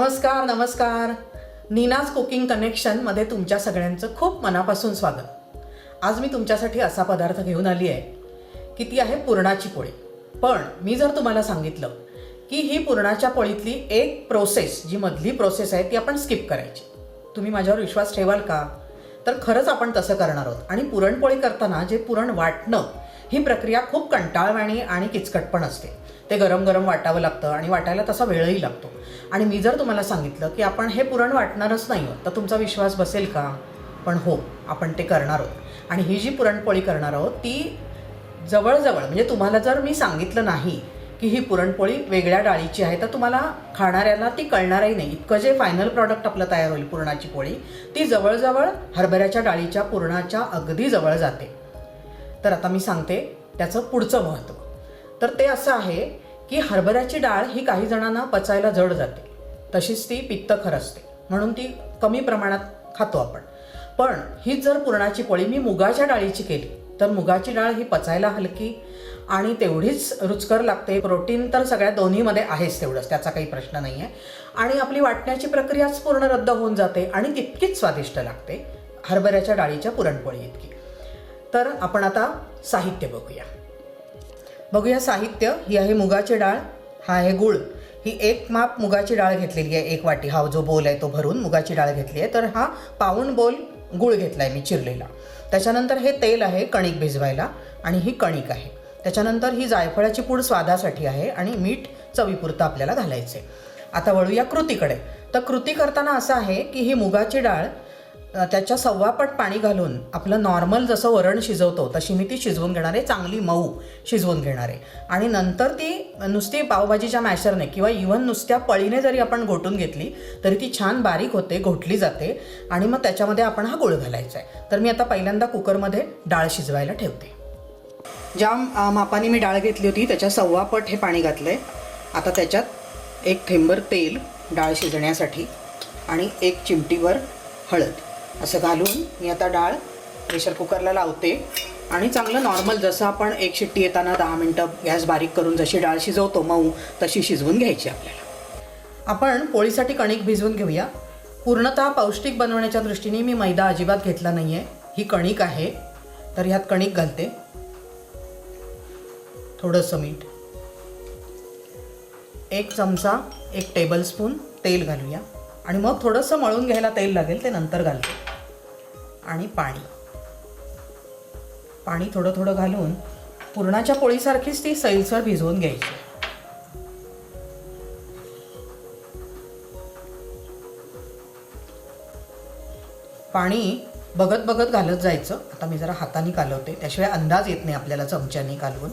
नमस्कार नमस्कार. नीनाज कुकिंग कनेक्शनमध्ये तुमच्या सगळ्यांचं खूप मनापासून स्वागत. आज मी तुमच्यासाठी असा पदार्थ घेऊन आली आहे की ती आहे पुरणाची पोळी. पण मी जर तुम्हाला सांगितलं की ही पुरणाच्या पोळीतली एक प्रोसेस, जी मधली प्रोसेस आहे ती आपण स्किप करायची, तुम्ही माझ्यावर विश्वास ठेवाल का? तर खरंच आपण तसं करणार आहोत. आणि पुरणपोळी करताना जे पुरण वाटणं, ही प्रक्रिया खूप कंटाळवाणी आणि किचकट पण असते. ते गरम गरम वाटावं लागतं आणि वाटायला तसा वेळही लागतो. आणि मी जर तुम्हाला सांगितलं की आपण हे पुरण वाटणारच नाही आहोत तर तुमचा विश्वास बसेल का? पण हो, आपण ते करणार आहोत. आणि ही जी पुरणपोळी करणार आहोत ती जवळजवळ, म्हणजे तुम्हाला जर मी सांगितलं नाही की ही पुरणपोळी वेगळ्या डाळीची आहे तर तुम्हाला खाणाऱ्याला ती कळणारही नाही. इतकं जे फायनल प्रॉडक्ट आपलं तयार होईल पुरणाची पोळी, ती जवळजवळ हरभऱ्याच्या डाळीच्या पुरणाच्या अगदी जवळ जाते. तर आता मी सांगते त्याचं पुढचं महत्त्व. तर ते असं आहे की हरभऱ्याची डाळ ही काही जणांना पचायला जड जाते, तशीच ती पित्तखर असते, म्हणून ती कमी प्रमाणात खातो आपण. पण हीच जर पुरणाची पोळी मी मुगाच्या डाळीची केली तर मुगाची डाळ ही पचायला हलकी आणि तेवढीच रुचकर लागते. प्रोटीन तर सगळ्या दोन्हीमध्ये आहेच तेवढंच, त्याचा काही प्रश्न नाही आहे. आणि आपली वाटण्याची प्रक्रियाच पूर्ण रद्द होऊन जाते आणि तितकीच स्वादिष्ट लागते हरभऱ्याच्या डाळीच्या पुरणपोळी इतकी. तर आपण आता साहित्य बघूया. साहित्य ही आहे मुगाची डाळ, हा आहे गूळ. ही एक माप मुगाची डाळ घेतलेली आहे, एक वाटी, हा जो बोल आहे तो भरून मुगाची डाळ घेतली आहे. तर हा पाऊण बोल गूळ घेतला आहे मी चिरलेला. त्याच्यानंतर हे तेल आहे कणिक भिजवायला आणि ही कणिक आहे. त्याच्यानंतर ही जायफळाची पूड स्वादासाठी आहे आणि मीठ चवीपुरतं आपल्याला घालायचे. आता वळूया कृतीकडे. तर कृती करताना असं आहे की ही मुगाची डाळ त्याच्या 1.25 पट पाणी घालून आपलं नॉर्मल जसं वरण शिजवतो तशी मी ती शिजवून घेणार आहे, चांगली मऊ शिजवून घेणार आहे. आणि नंतर ती नुसती पावभाजीच्या मॅशरने किंवा इव्हन नुसत्या पळीने जरी आपण घोटून घेतली तरी ती छान बारीक होते, घोटली जाते. आणि मग त्याच्यामध्ये आपण हा गूळ घालायचा आहे. तर मी आता पहिल्यांदा कुकरमध्ये डाळ शिजवायला ठेवते. ज्या मापाने मी डाळ घेतली होती त्याच्या 1.25 पट हे पाणी घातलं आहे. आता त्याच्यात 1 थेंबर तेल डाळ शिजण्यासाठी आणि 1 चिमटीभर हळद असं घालून मी आता डाळ प्रेशर कुकरला लावते. आणि चांगलं नॉर्मल जसं आपण 1 शिट्टी येताना 10 मिनटं गॅस बारीक करून जशी डाळ शिजवतो मऊ, तशी शिजवून घ्यायची आपल्याला. आपण पोळीसाठी कणिक भिजवून घेऊया. पूर्णतः पौष्टिक बनवण्याच्या दृष्टीने मी मैदा अजिबात घेतला नाही आहे. ही कणिक आहे, तर ह्यात कणिक घालते. थोडंसं मीठ, 1 चमचा 1 टेबलस्पून तेल घालूया. आणि मग थोडंसं मळून घ्यायला तेल लागेल, ते नंतर घालते. आणि पाणी थोडं थोडं घालून पुरणाच्या पोळीसारखीच ती सैलसर भिजवून घ्यायची. पाणी बघत बघत घालत जायचं. आता मी जरा हाताने कालवते, त्याशिवाय अंदाज येत नाही आपल्याला चमच्याने कालवून.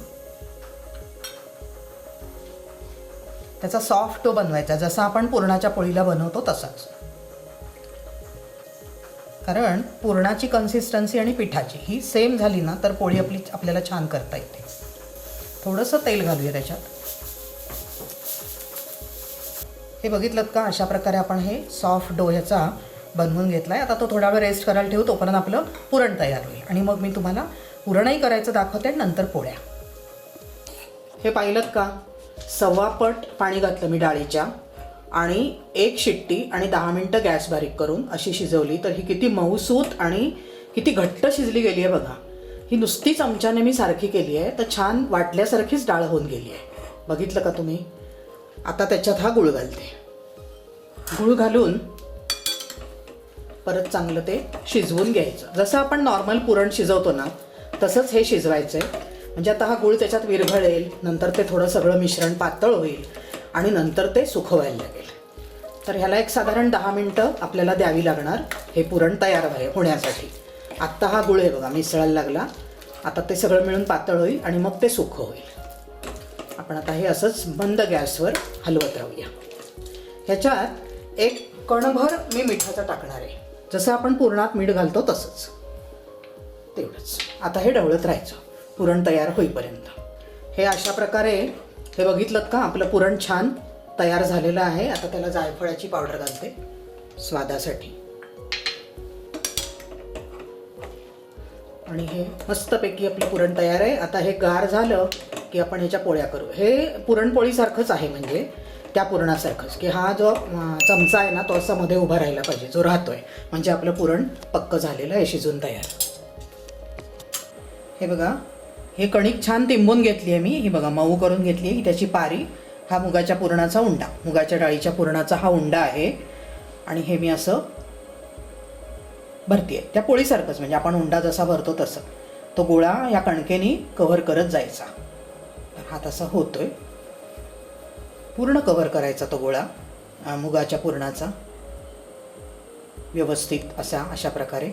त्याचा सॉफ्ट डो बनवायचा, जसा आपण पुरणाच्या पोळीला बनवतो तसाच. कारण पुरणाची कन्सिस्टन्सी आणि पिठाची ही सेम झाली ना तर पोळी आपल्याला छान करता येते. थोडंसं तेल घालूया त्याच्यात. हे बघितलं का, अशा प्रकारे आपण हे सॉफ्ट डो ह्याचा बनवून घेतला आहे. आता तो थोडा वेळ रेस्ट करायला ठेवू, तोपर्यंत आपलं पुरण तयार होईल. आणि मग मी तुम्हाला पुरणही करायचं दाखवते आणि नंतर पोळ्या. हे पाहिलं का, 1.25 पट पाणी घातलं मी डाळीच्या आणि 1 शिट्टी आणि 10 मिनटं गॅस बारीक करून अशी शिजवली. तर ही किती मऊसूत आणि किती घट्ट शिजली गेली आहे बघा. ही नुसती चमच्याने मी सारखी केली आहे तर छान वाटल्यासारखीच डाळ होऊन गेली आहे. बघितलं का तुम्ही? आता त्याच्यात हा गूळ घालते. गूळ घालून परत चांगलं ते शिजवून घ्यायचं. जसं आपण नॉर्मल पुरण शिजवतो ना तसंच हे शिजवायचं आहे. म्हणजे आता हा गूळ त्याच्यात विरघळेल, नंतर ते थोडं सगळं मिश्रण पातळ होईल आणि नंतर ते सुकवायला लागेल. तर ह्याला एक साधारण 10 मिनटं आपल्याला द्यावी लागणार हे पुरण तयार होण्यासाठी. आत्ता हा गूळ आहे बघा मिसळायला लागला. आता ते सगळं मिळून पातळ होईल आणि मग ते सुकं होईल. आपण आता हे असंच मंद गॅसवर हलवत राहूया. ह्याच्यात 1 कणभर मी मिठाचा टाकणार आहे, जसं आपण पुरणात मीठ घालतो तसंच, तेवढंच. आता हे ढवळत राहायचं पुरण तयार होईपर्यंत. हे अशा प्रकारे हे बघितलं का, आपलं पुरण छान तयार झालेलं आहे. आता त्याला जायफळाची पावडर घालते स्वादासाठी. आणि हे मस्तपैकी आपलं पुरण तयार आहे. आता हे गार झालं की आपण ह्याच्या पोळ्या करू. हे पुरणपोळीसारखंच आहे, म्हणजे त्या पुरणासारखंच, की हा जो चमचा आहे ना तो असा मध्ये उभा राहिला पाहिजे, जो राहतोय, म्हणजे आपलं पुरण पक्क झालेलं आहे, शिजून तयार. हे बघा, हे कणिक छान तिंबून घेतली आहे मी, ही बघा मऊ करून घेतली आहे. ही त्याची पारी, हा मुगाच्या पुरणाचा उंडा, मुगाच्या डाळीच्या पुरणाचा हा उंडा आहे. आणि हे मी असं भरती आहे, त्या पोळीसारखंच, म्हणजे आपण उंडा जसा भरतो तसं. तो गोळा या कणकेनी कव्हर करत जायचा. हा तसा होतोय, पूर्ण कव्हर करायचा तो गोळा मुगाच्या पुरणाचा व्यवस्थित अशा प्रकारे.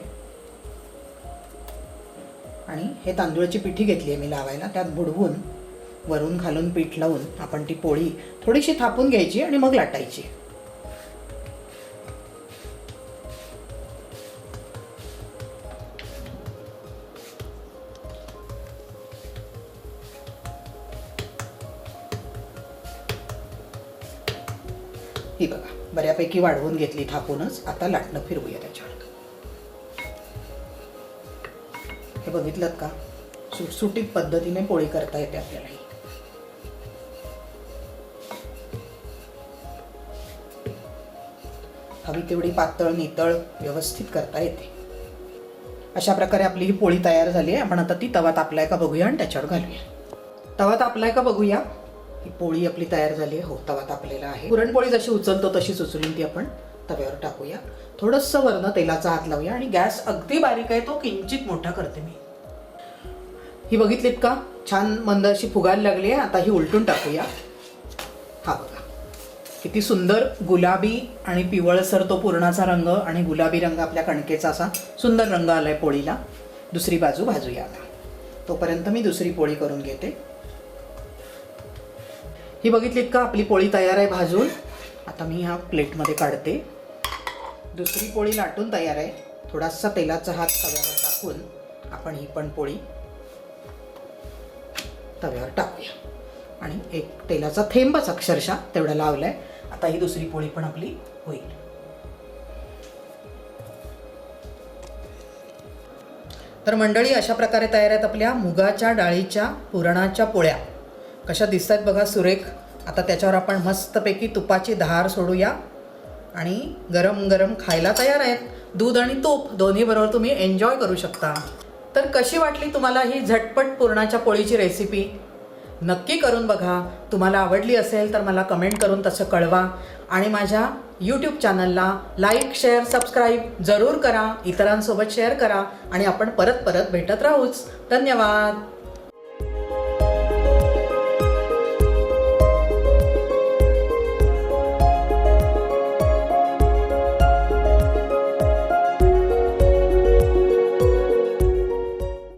आणि हे तांदूळाची पिठी घेतली आहे मी लावायला, त्यात बुडवून वरून खालून पीठ लावून आपण ती पोळी थोडीशी थापून घ्यायची आणि मग लाटायची. ही बघा, बऱ्यापैकी वाढवून घेतली थापूनच. आता लाटणं फिरवूया त्याच्यावर. हे बघितलं का, सुटसुटीत पद्धतीने पोळी करता येते आपल्याला. हवी तेवढी पातळ नितळ व्यवस्थित करता येते. अशा प्रकारे आपली ही पोळी तयार झाली आहे. आपण आता ती तवा तापलाय का बघूया आणि त्याच्यावर घालूया. तवा तापलाय का बघूया. ही पोळी आपली तयार झाली आहे. हो, तवा तापलेला आहे. पुरणपोळी जशी उचलतो तशीच उचलून ती आपण तव्यावर टाकूया. थोडंसं वरनं तेलाचा हात लावूया आणि गॅस अगदी बारीक आहे तो किंचित मोठा करते मी. ही बघितलीत का, छान मंद अशी फुगायला लागली आहे. आता ही उलटून टाकूया. हा बघा, किती सुंदर गुलाबी आणि पिवळसर तो पुरणाचा रंग आणि गुलाबी रंग आपल्या कणकेचा असा सुंदर रंग आलाय पोळीला. दुसरी बाजू भाजूया आता. तोपर्यंत मी दुसरी पोळी करून घेते. ही बघितलीत का, आपली पोळी तयार आहे भाजून. आता मी ह्या प्लेटमध्ये काढते. दुसरी पोळी लाटून तयार आहे. थोडासा तेलाचा हात तव्यावर टाकून आपण ही पण पोळी तव्यावर टाकूया. आणि एक तेलाचा थेंबच अक्षरशः तेवढा लावलाय. आता ही दुसरी पोळी पण आपली होईल. तर मंडळी, अशा प्रकारे तयार आहेत आपल्या मुगाच्या डाळीच्या पुरणाच्या पोळ्या. कशा दिसतात बघा, सुरेख. आता त्याच्यावर आपण मस्तपैकी तुपाची धार सोडूया आणि गरम गरम खायला तयार आहेत. दूध आणि तूप दोन्ही बरोबर तुम्ही एन्जॉय करू शकता. तर कशी वाटली तुम्हाला ही झटपट पुरणाच्या पोळीची रेसिपी? नक्की करून बघा. तुम्हाला आवडली असेल तर मला कमेंट करून तसं कळवा. आणि माझ्या यूट्यूब चॅनलला लाईक, शेअर, सबस्क्राईब जरूर करा. इतरांसोबत शेअर करा. आणि आपण परत परत भेटत राहूच. धन्यवाद.